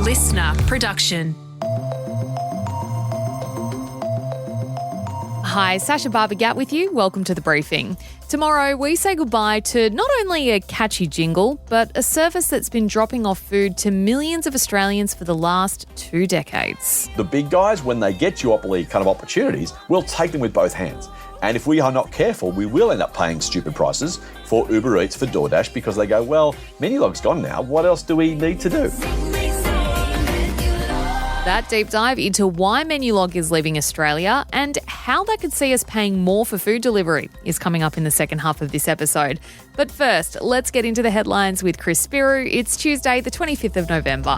listener production. Hi, Sasha Barbagat with you. Welcome to The Briefing. Tomorrow, we say goodbye to not only a catchy jingle, but a service that's been dropping off food to millions of Australians for the last 2 decades. The big guys, when they get duopoly kind of opportunities, will take them with both hands. And if we are not careful, we will end up paying stupid prices for Uber Eats, for DoorDash, because they go, well, Menulog's gone now. What else do we need to do? That deep dive into why Menulog is leaving Australia and how that could see us paying more for food delivery is coming up in the second half of this episode. But first, let's get into the headlines with Chris Spyrou. It's Tuesday, the 25th of November.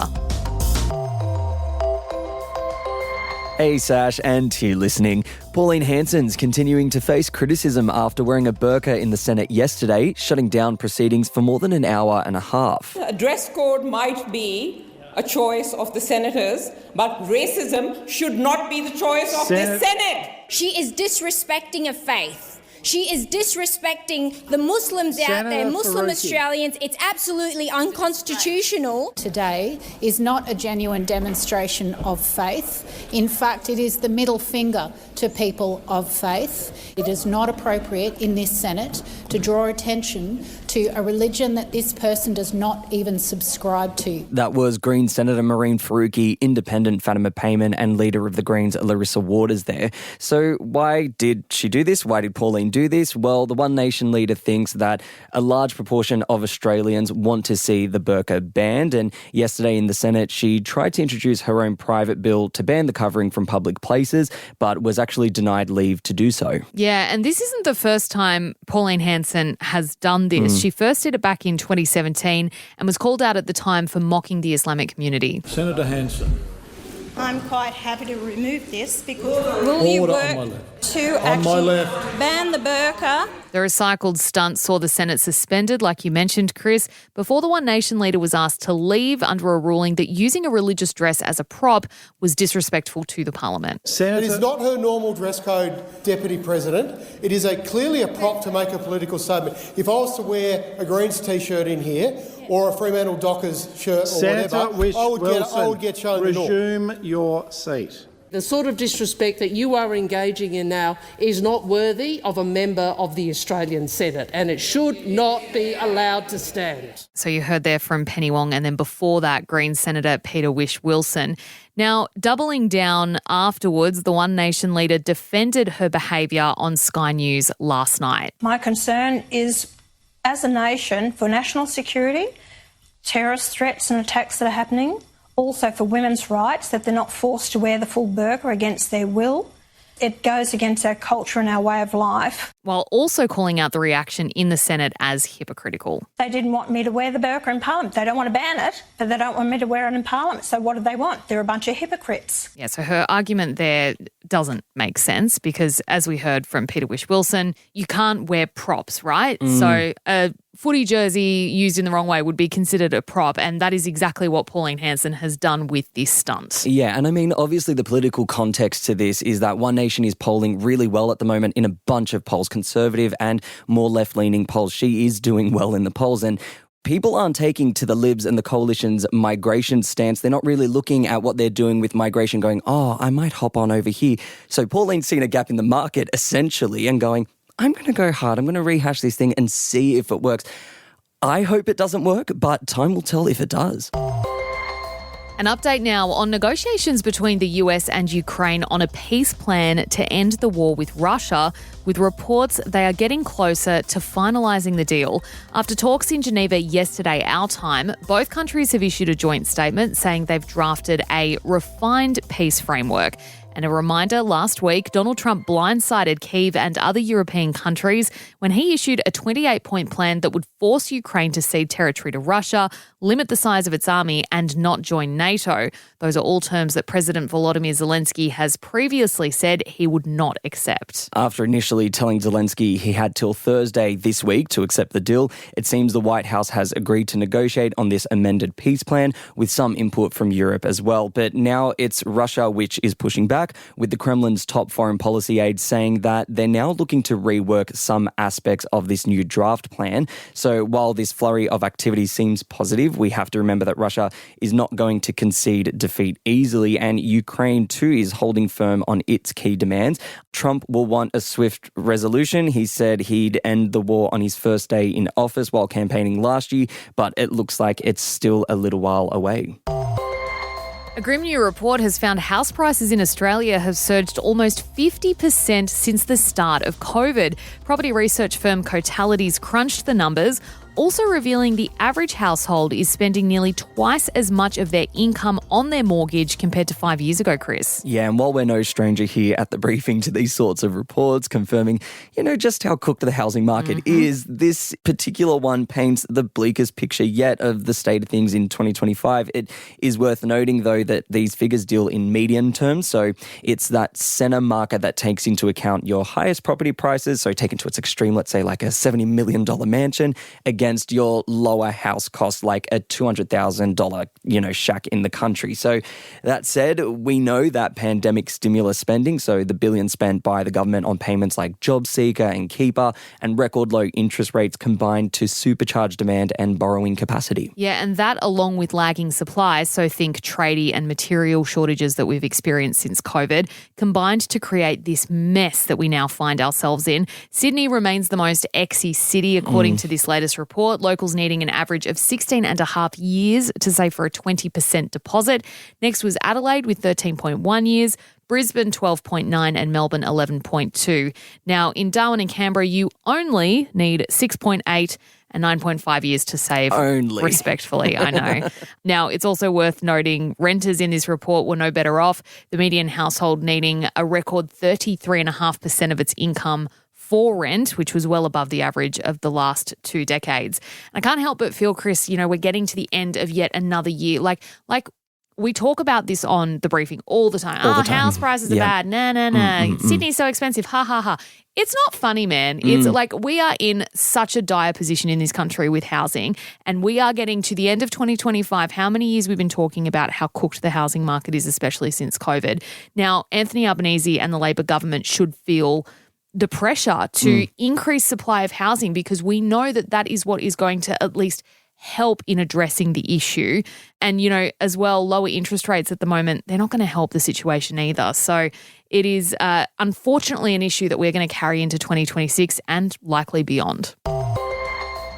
Hey Sash, and to you listening. Pauline Hanson's continuing to face criticism after wearing a burqa in the Senate yesterday, shutting down proceedings for more than an hour and a half. A dress code might be a choice of the senators, but racism should not be the choice of the Senate. She is disrespecting a faith. She is disrespecting the Muslims out there, Muslim Australians. It's absolutely unconstitutional. Today is not a genuine demonstration of faith. In fact, it is the middle finger to people of faith. It is not appropriate in this Senate to draw attention to a religion that this person does not even subscribe to. That was Green Senator Mehreen Faruqi, Independent Fatima Payman, and Leader of the Greens Larissa Waters there. So why did she do this? Why did Pauline do this? Well, the One Nation leader thinks that a large proportion of Australians want to see the burqa banned, and yesterday in the Senate she tried to introduce her own private bill to ban the covering from public places, but was actually denied leave to do so. Yeah, and this isn't the first time Pauline Hanson has done this. She first did it back in 2017 and was called out at the time for mocking the Islamic community. Senator Hanson. I'm quite happy to remove this because will you work to actually ban the burqa? The recycled stunt saw the Senate suspended, like you mentioned, Chris, before the One Nation leader was asked to leave under a ruling that using a religious dress as a prop was disrespectful to the parliament. It is not her normal dress code, Deputy President. It is clearly a prop to make a political statement. If I was to wear a Greens T-shirt in here or a Fremantle Dockers shirt or whatever, I would get shown the door. Resume your seat. The sort of disrespect that you are engaging in now is not worthy of a member of the Australian Senate, and it should not be allowed to stand. So you heard there from Penny Wong, and then before that, Green Senator Peter Whish-Wilson. Now, doubling down afterwards, the One Nation leader defended her behaviour on Sky News last night. My concern is, as a nation, for national security, terrorist threats and attacks that are happening, also for women's rights, that they're not forced to wear the full burqa against their will. It goes against our culture and our way of life. While also calling out the reaction in the Senate as hypocritical. They didn't want me to wear the burqa in Parliament. They don't want to ban it, but they don't want me to wear it in Parliament. So what do they want? They're a bunch of hypocrites. Yeah, so her argument there doesn't make sense because, as we heard from Peter Whish-Wilson, you can't wear props, right? So a footy jersey used in the wrong way would be considered a prop, and that is exactly what Pauline Hanson has done with this stunt. Yeah, and I mean, obviously the political context to this is that One Nation is polling really well at the moment in a bunch of polls, conservative and more left-leaning polls. She is doing well in the polls, and people aren't taking to the Libs and the coalition's migration stance. They're not really looking at what they're doing with migration going, oh, I might hop on over here. So Pauline's seen a gap in the market, essentially, and going, I'm going to go hard. I'm going to rehash this thing and see if it works. I hope it doesn't work, but time will tell if it does. An update now on negotiations between the US and Ukraine on a peace plan to end the war with Russia, with reports they are getting closer to finalising the deal. After talks in Geneva yesterday, our time, both countries have issued a joint statement saying they've drafted a refined peace framework. And a reminder, last week, Donald Trump blindsided Kyiv and other European countries when he issued a 28-point plan that would force Ukraine to cede territory to Russia, limit the size of its army, and not join NATO. Those are all terms that President Volodymyr Zelensky has previously said he would not accept. After initially telling Zelensky he had till Thursday this week to accept the deal, it seems the White House has agreed to negotiate on this amended peace plan with some input from Europe as well. But now it's Russia which is pushing back. back, with the Kremlin's top foreign policy aide saying that they're now looking to rework some aspects of this new draft plan. So while this flurry of activity seems positive, we have to remember that Russia is not going to concede defeat easily, and Ukraine too is holding firm on its key demands. Trump will want a swift resolution. He said he'd end the war on his first day in office while campaigning last year, but it looks like it's still a little while away. A grim new report has found house prices in Australia have surged almost 50% since the start of COVID. Property research firm Cotality's crunched the numbers, also revealing the average household is spending nearly twice as much of their income on their mortgage compared to 5 years ago, Chris. Yeah, and while we're no stranger here at the briefing to these sorts of reports confirming, just how cooked the housing market is, this particular one paints the bleakest picture yet of the state of things in 2025. It is worth noting, though, that these figures deal in median terms, so it's that centre market that takes into account your highest property prices, so taken to its extreme, let's say like a $70 million mansion, against your lower house cost, like a $200,000, shack in the country. So that said, we know that pandemic stimulus spending, so the billions spent by the government on payments like JobSeeker and Keeper and record low interest rates combined to supercharge demand and borrowing capacity. Yeah, and that along with lagging supplies, so think tradie and material shortages that we've experienced since COVID, combined to create this mess that we now find ourselves in. Sydney remains the most exy city according to this latest report. Locals needing an average of 16 and a half years to save for a 20% deposit. Next was Adelaide with 13.1 years, Brisbane 12.9 and Melbourne 11.2. Now in Darwin and Canberra, you only need 6.8 and 9.5 years to save. Only. Respectfully, I know. Now, it's also worth noting renters in this report were no better off. The median household needing a record 33.5% of its income for rent, which was well above the average of the last 2 decades. And I can't help but feel, Chris, we're getting to the end of yet another year. Like we talk about this on the briefing all the time. House prices are bad. Nah. Sydney's so expensive. Ha, ha, ha. It's not funny, man. It's like we are in such a dire position in this country with housing, and we are getting to the end of 2025. How many years we've been talking about how cooked the housing market is, especially since COVID. Now, Anthony Albanese and the Labor government should feel the pressure to increase supply of housing, because we know that that is what is going to at least help in addressing the issue. And, as well, lower interest rates at the moment, they're not going to help the situation either. So it is unfortunately an issue that we're going to carry into 2026 and likely beyond.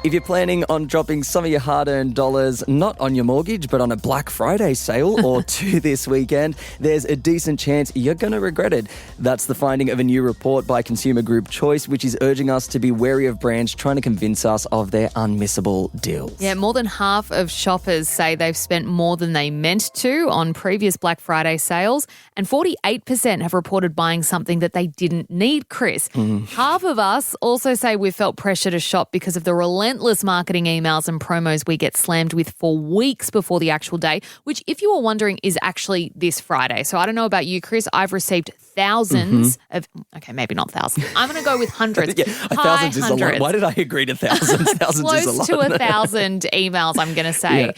If you're planning on dropping some of your hard-earned dollars, not on your mortgage, but on a Black Friday sale or two this weekend, there's a decent chance you're going to regret it. That's the finding of a new report by consumer group Choice, which is urging us to be wary of brands trying to convince us of their unmissable deals. Yeah, more than half of shoppers say they've spent more than they meant to on previous Black Friday sales, and 48% have reported buying something that they didn't need, Chris. Half of us also say we've felt pressure to shop because of the relentless marketing emails and promos we get slammed with for weeks before the actual day, which, if you were wondering, is actually this Friday. So I don't know about you, Chris. I've received thousands of, okay, maybe not thousands. I'm going to go with hundreds. Thousands is a lot. Why did I agree to thousands? Thousands is a lot. Close to 1,000 emails, I'm going to say,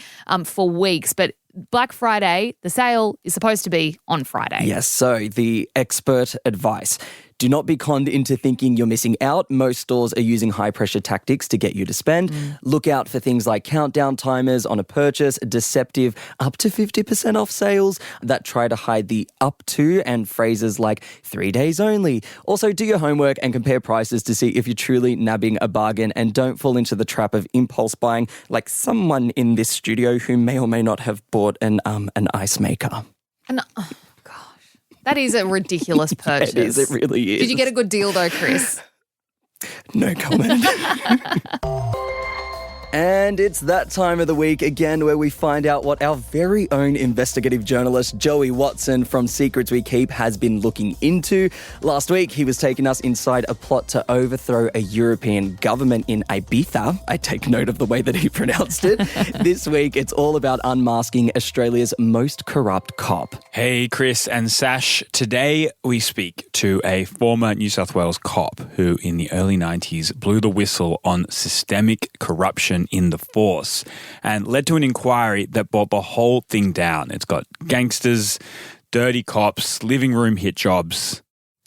for weeks. But Black Friday, the sale is supposed to be on Friday. Yes, so the expert advice. Do not be conned into thinking you're missing out. Most stores are using high-pressure tactics to get you to spend. Look out for things like countdown timers on a purchase, deceptive up to 50% off sales that try to hide the up to, and phrases like 3 days only. Also, do your homework and compare prices to see if you're truly nabbing a bargain, and don't fall into the trap of impulse buying like someone in this studio who may or may not have bought an ice maker. That is a ridiculous purchase. It is, it really is. Did you get a good deal though, Chris? No comment. And it's that time of the week again where we find out what our very own investigative journalist Joey Watson from Secrets We Keep has been looking into. Last week, he was taking us inside a plot to overthrow a European government in Ibiza. I take note of the way that he pronounced it. This week, it's all about unmasking Australia's most corrupt cop. Hey, Chris and Sash. Today, we speak to a former New South Wales cop who in the early 90s blew the whistle on systemic corruption in the force and led to an inquiry that brought the whole thing down. It's got gangsters dirty cops, living room hit jobs.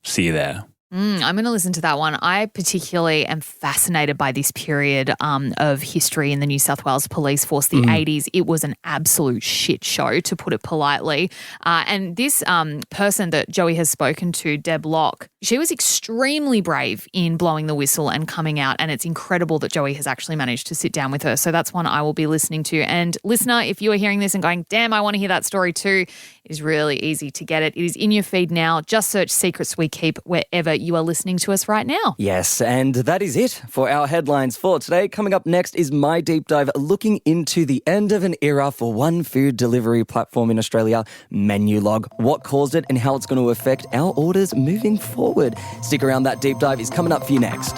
See you there. I'm going to listen to that one. I particularly am fascinated by this period of history in the New South Wales Police Force, the 80s. It was an absolute shit show, to put it politely. And this person that Joey has spoken to, Deb Locke, she was extremely brave in blowing the whistle and coming out, and it's incredible that Joey has actually managed to sit down with her. So that's one I will be listening to. And listener, if you are hearing this and going, damn, I want to hear that story too, it is really easy to get it. It is in your feed now. Just search Secrets We Keep wherever you are listening to us right now. Yes, and that is it for our headlines for today. Coming up next is my deep dive, looking into the end of an era for one food delivery platform in Australia, Menulog, what caused it and how it's going to affect our orders moving forward. Stick around, that deep dive is coming up for you next.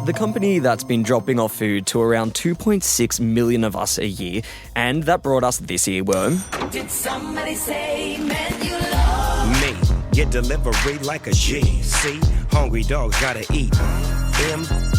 The company that's been dropping off food to around 2.6 million of us a year, and that brought us this earworm. Did somebody say Menulog? Me, get delivery like a G. See, hungry dogs gotta eat. Menulog.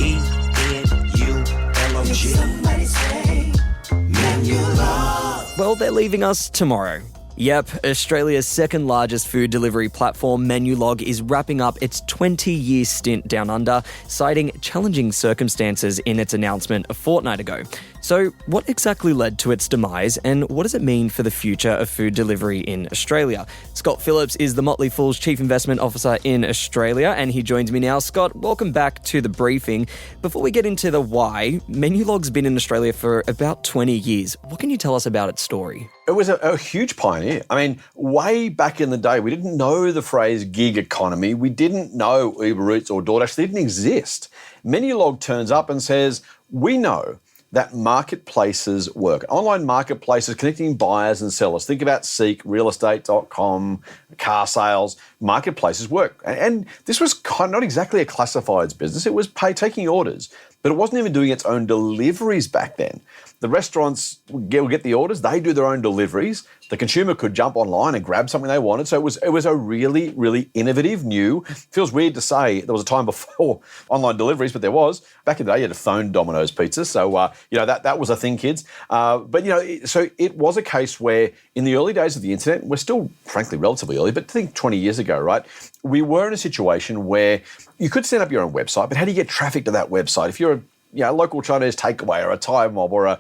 Did somebody say Menulog? Well, they're leaving us tomorrow. Yep, Australia's second largest food delivery platform, Menulog, is wrapping up its 20-year stint down under, citing challenging circumstances in its announcement a fortnight ago. So, what exactly led to its demise, and what does it mean for the future of food delivery in Australia? Scott Phillips is the Motley Fool's Chief Investment Officer in Australia, and he joins me now. Scott, welcome back to the briefing. Before we get into the why, Menulog's been in Australia for about 20 years. What can you tell us about its story? It was a huge pioneer. I mean, way back in the day, we didn't know the phrase gig economy. We didn't know Uber Eats or DoorDash. They didn't exist. Menulog turns up and says, we know that marketplaces work. Online marketplaces connecting buyers and sellers. Think about Seek, realestate.com, car sales. Marketplaces work. And this was not exactly a classifieds business. It was taking orders, but it wasn't even doing its own deliveries back then. The restaurants would get the orders. They do their own deliveries. The consumer could jump online and grab something they wanted. So it was a really, really innovative, new. Feels weird to say there was a time before online deliveries, but there was. Back in the day, you had to phone Domino's Pizza. So, that was a thing, kids. So it was a case where in the early days of the internet, we're still, frankly, relatively early, but think 20 years ago, right? We were in a situation where you could set up your own website, but how do you get traffic to that website? If you're a local Chinese takeaway or a Thai mob or a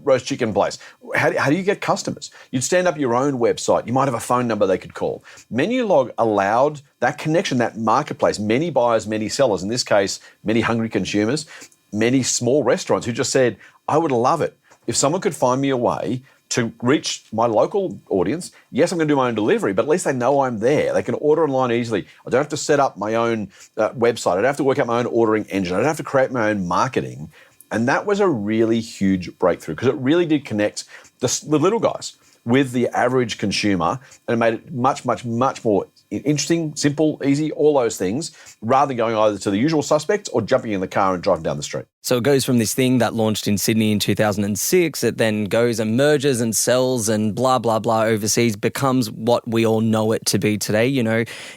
roast chicken place. How do you get customers? You'd stand up your own website. You might have a phone number they could call. Menulog allowed that connection, that marketplace, many buyers, many sellers, in this case, many hungry consumers, many small restaurants who just said, I would love it if someone could find me a way to reach my local audience. Yes, I'm going to do my own delivery, but at least they know I'm there. They can order online easily. I don't have to set up my own website. I don't have to work out my own ordering engine. I don't have to create my own marketing. And that was a really huge breakthrough because it really did connect the little guys with the average consumer, and it made it much, much, much more interesting, simple, easy, all those things, rather than going either to the usual suspects or jumping in the car and driving down the street. So it goes from this thing that launched in Sydney in 2006, it then goes and merges and sells and blah, blah, blah overseas, becomes what we all know it to be today,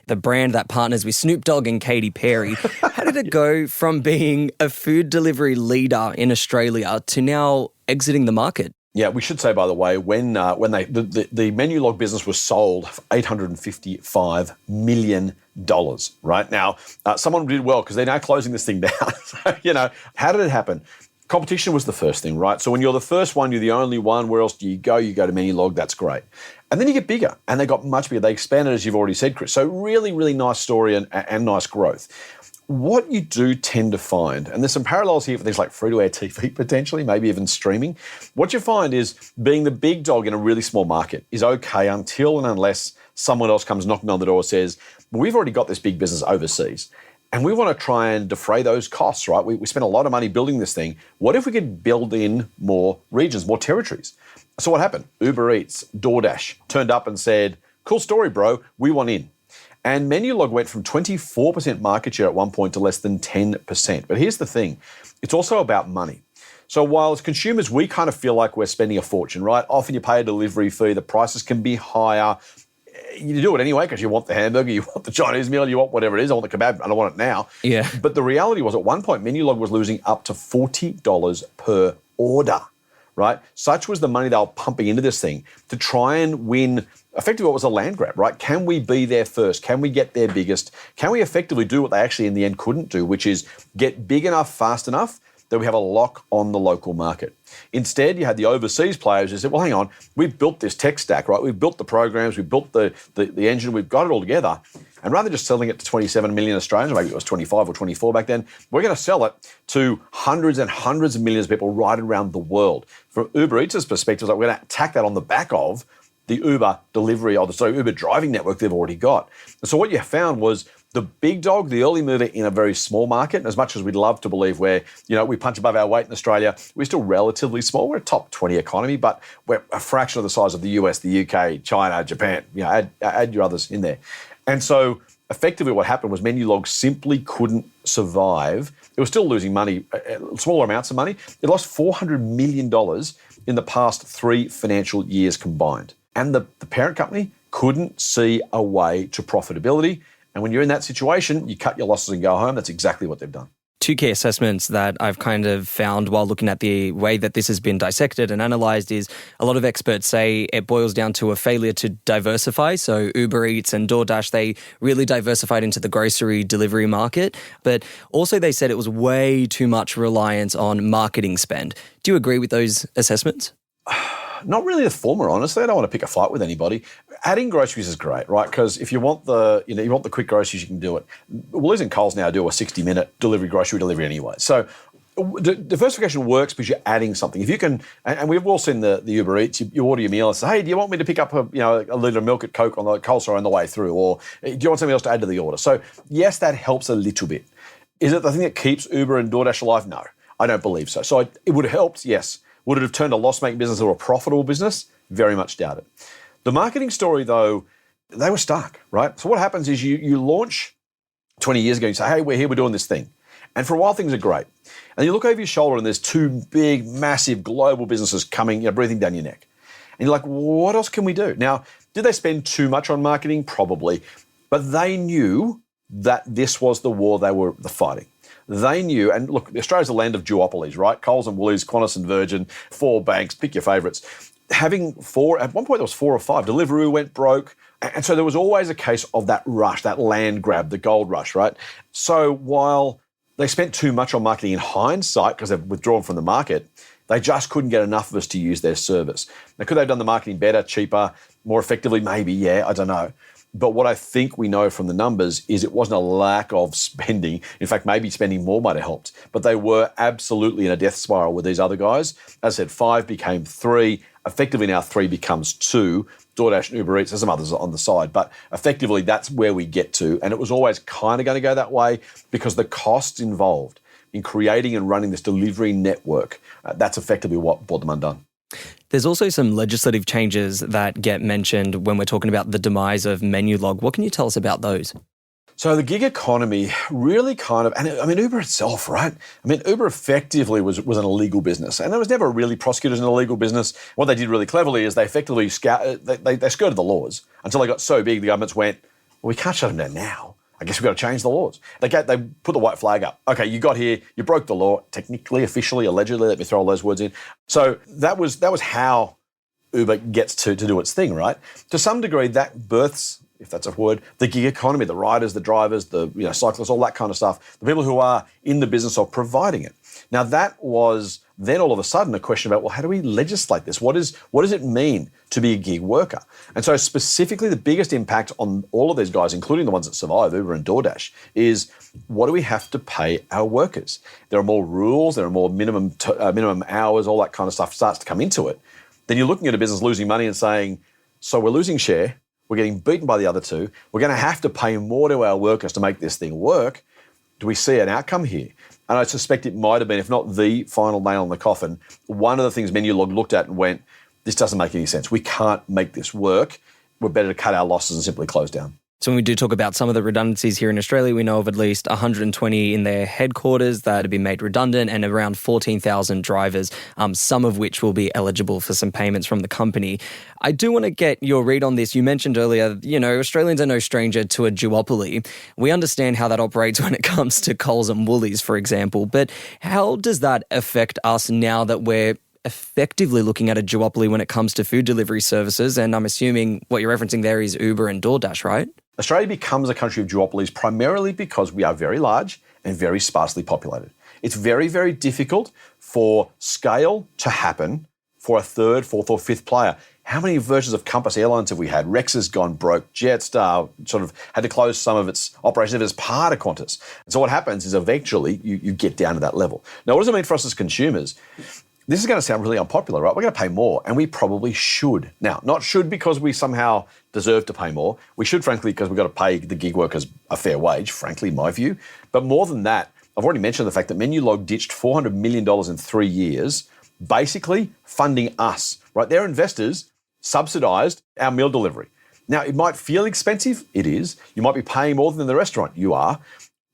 the brand that partners with Snoop Dogg and Katy Perry. How did it go from being a food delivery leader in Australia to now exiting the market? Yeah, we should say, by the way, when the Menulog business was sold for $855 million, right? Now, someone did well because they're now closing this thing down. So, how did it happen? Competition was the first thing, right? So when you're the first one, you're the only one. Where else do you go? You go to Menulog. That's great. And then you get bigger, and they got much bigger. They expanded, as you've already said, Chris. So really, really nice story and nice growth. What you do tend to find, and there's some parallels here for things like free-to-air TV potentially, maybe even streaming. What you find is being the big dog in a really small market is okay until and unless someone else comes knocking on the door and says, well, we've already got this big business overseas, and we want to try and defray those costs, right? We spent a lot of money building this thing. What if we could build in more regions, more territories? So what happened? Uber Eats, DoorDash turned up and said, cool story, bro, we want in. And Menulog went from 24% market share at one point to less than 10%. But here's the thing. It's also about money. So while as consumers, we kind of feel like we're spending a fortune, right? Often you pay a delivery fee, the prices can be higher. you do it anyway because you want the hamburger, you want the Chinese meal, you want whatever it is. I want the kebab, and I want it now. Yeah. But the reality was at one point, Menulog was losing up to $40 per order, right? Such was the money they were pumping into this thing to try and win. Effectively, what was a land grab, right? Can we be there first? Can we get there biggest? Can we effectively do what they actually in the end couldn't do, which is get big enough, fast enough that we have a lock on the local market? Instead, you had the overseas players who said, well, hang on, we've built this tech stack, right? We've built the programs, we've built the engine, we've got it all together. And rather than just selling it to 27 million Australians, maybe it was 25 or 24 back then, we're going to sell it to hundreds and hundreds of millions of people right around the world. From Uber Eats' perspective, like we're going to tack that on the back of the Uber delivery or the Uber driving network they've already got. And so what you found was the big dog, the early mover in a very small market, and as much as we'd love to believe where, we punch above our weight in Australia, we're still relatively small. We're a top 20 economy, but we're a fraction of the size of the US, the UK, China, Japan. Add your others in there. And so effectively what happened was Menulog simply couldn't survive. It was still losing money, smaller amounts of money. It lost $400 million in the past 3 financial years combined. And the parent company couldn't see a way to profitability. And when you're in that situation, you cut your losses and go home. That's exactly what they've done. 2 key assessments that I've kind of found while looking at the way that this has been dissected and analysed is a lot of experts say it boils down to a failure to diversify. So Uber Eats and DoorDash, they really diversified into the grocery delivery market. But also they said it was way too much reliance on marketing spend. Do you agree with those assessments? Not really the former, honestly. I don't want to pick a fight with anybody. Adding groceries is great, right? Because if you want the quick groceries, you can do it. Woolies and Coles now do a 60-minute grocery delivery anyway. So diversification works because you're adding something. If you can, and we've all seen the Uber Eats, you order your meal and say, hey, do you want me to pick up a litre of milk at Coke on the Coles store on the way through? Or do you want something else to add to the order? So yes, that helps a little bit. Is it the thing that keeps Uber and DoorDash alive? No, I don't believe so. So it would have helped, yes. Would it have turned a loss-making business into a profitable business? Very much doubt it. The marketing story, though, they were stuck, right? So what happens is you launch 20 years ago and you say, hey, we're here, we're doing this thing. And for a while, things are great. And you look over your shoulder and there's 2 big, massive global businesses coming, breathing down your neck. And you're like, what else can we do? Now, did they spend too much on marketing? Probably. But they knew that this was the war they were fighting. They knew, and look, Australia's a land of duopolies, right? Coles and Woolies, Qantas and Virgin, 4 banks, pick your favourites. Having 4, at one point there was 4 or 5. Deliveroo went broke. And so there was always a case of that rush, that land grab, the gold rush, right? So while they spent too much on marketing in hindsight because they've withdrawn from the market, they just couldn't get enough of us to use their service. Now, could they have done the marketing better, cheaper, more effectively? Maybe, yeah, I don't know. But what I think we know from the numbers is it wasn't a lack of spending. In fact, maybe spending more might have helped. But they were absolutely in a death spiral with these other guys. As I said, 5 became 3. Effectively now 3 becomes 2. DoorDash and Uber Eats, there's some others on the side. But effectively that's where we get to. And it was always kind of going to go that way because the costs involved in creating and running this delivery network, that's effectively what brought them undone. There's also some legislative changes that get mentioned when we're talking about the demise of Menulog. What can you tell us about those? So the gig economy really Uber itself, right? Uber effectively was an illegal business, and it was never really prosecuted as an illegal business. What they did really cleverly is they effectively skirted the laws until they got so big the governments went, well, we can't shut them down now. I guess we've got to change the laws. They put the white flag up. Okay, you got here, you broke the law, technically, officially, allegedly, let me throw all those words in. So that was how Uber gets to do its thing, right? To some degree, that births, if that's a word, the gig economy, the riders, the drivers, the cyclists, all that kind of stuff, the people who are in the business of providing it. Now that was then all of a sudden a question about, well, how do we legislate this? What does it mean to be a gig worker? And so specifically the biggest impact on all of these guys, including the ones that survive, Uber and DoorDash, is what do we have to pay our workers? There are more rules, there are more minimum hours, all that kind of stuff starts to come into it. Then you're looking at a business losing money and saying, so we're losing share, we're getting beaten by the other 2, we're going to have to pay more to our workers to make this thing work. Do we see an outcome here? And I suspect it might have been, if not the final nail in the coffin, one of the things Menulog looked at and went, this doesn't make any sense. We can't make this work. We're better to cut our losses and simply close down. So when we do talk about some of the redundancies here in Australia, we know of at least 120 in their headquarters that have been made redundant and around 14,000 drivers, some of which will be eligible for some payments from the company. I do want to get your read on this. You mentioned earlier, Australians are no stranger to a duopoly. We understand how that operates when it comes to Coles and Woolies, for example, but how does that affect us now that we're effectively looking at a duopoly when it comes to food delivery services? And I'm assuming what you're referencing there is Uber and DoorDash, right? Australia becomes a country of duopolies primarily because we are very large and very sparsely populated. It's very, very difficult for scale to happen for a third, fourth or fifth player. How many versions of Compass Airlines have we had? Rex has gone broke. Jetstar sort of had to close some of its operations as part of Qantas. And so what happens is eventually you get down to that level. Now, what does it mean for us as consumers? This is going to sound really unpopular, right? We're going to pay more, and we probably should. Now, not should because we somehow deserve to pay more. We should, frankly, because we've got to pay the gig workers a fair wage, frankly, in my view. But more than that, I've already mentioned the fact that Menulog ditched $400 million in 3 years, basically funding us, right? Their investors subsidised our meal delivery. Now, it might feel expensive. It is. You might be paying more than the restaurant. You are.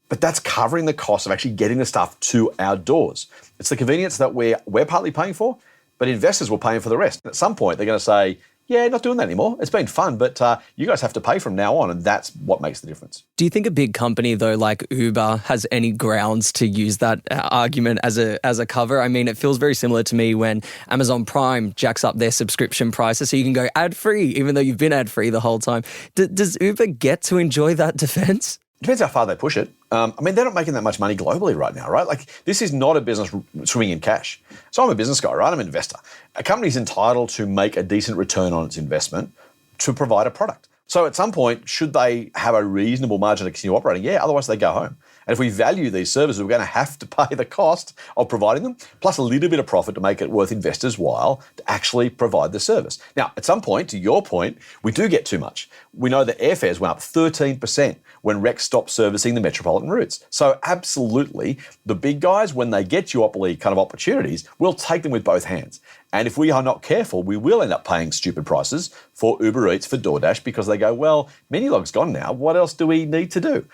But that's covering the cost of actually getting the stuff to our doors. It's the convenience that we're partly paying for, but investors will pay for the rest. At some point, they're going to say, yeah, not doing that anymore. It's been fun, but you guys have to pay from now on, and that's what makes the difference. Do you think a big company, though, like Uber, has any grounds to use that argument as a cover? I mean, it feels very similar to me when Amazon Prime jacks up their subscription prices so you can go ad-free, even though you've been ad-free the whole time. Does Uber get to enjoy that defense? Depends how far they push it. They're not making that much money globally right now, right? Like, this is not a business swimming in cash. So I'm a business guy, right? I'm an investor. A company's entitled to make a decent return on its investment to provide a product. So at some point, should they have a reasonable margin to continue operating? Yeah, otherwise they go home. And if we value these services, we're going to have to pay the cost of providing them, plus a little bit of profit to make it worth investors' while to actually provide the service. Now, at some point, to your point, we do get too much. We know that airfares went up 13% when Rex stopped servicing the metropolitan routes. So absolutely, the big guys, when they get duopoly kind of opportunities, will take them with both hands. And if we are not careful, we will end up paying stupid prices for Uber Eats, for DoorDash, because they go, well, Menulog's gone now. What else do we need to do?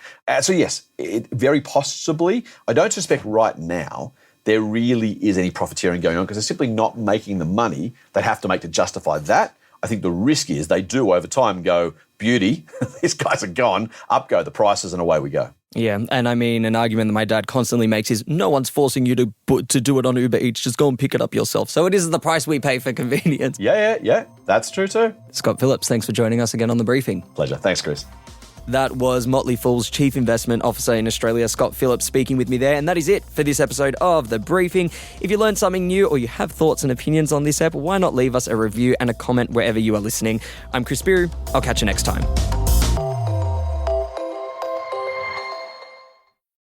So yes, very possibly, I don't suspect right now there really is any profiteering going on because they're simply not making the money they have to make to justify that. I think the risk is they do over time go, beauty, these guys are gone, up go the prices and away we go. Yeah, and I mean, an argument that my dad constantly makes is no one's forcing you to do it on Uber Eats, just go and pick it up yourself. So it is the price we pay for convenience. Yeah, that's true too. Scott Phillips, thanks for joining us again on The Briefing. Pleasure. Thanks, Chris. That was Motley Fool's Chief Investment Officer in Australia, Scott Phillips, speaking with me there. And that is it for this episode of The Briefing. If you learned something new or you have thoughts and opinions on this app, why not leave us a review and a comment wherever you are listening? I'm Chris Spyrou. I'll catch you next time.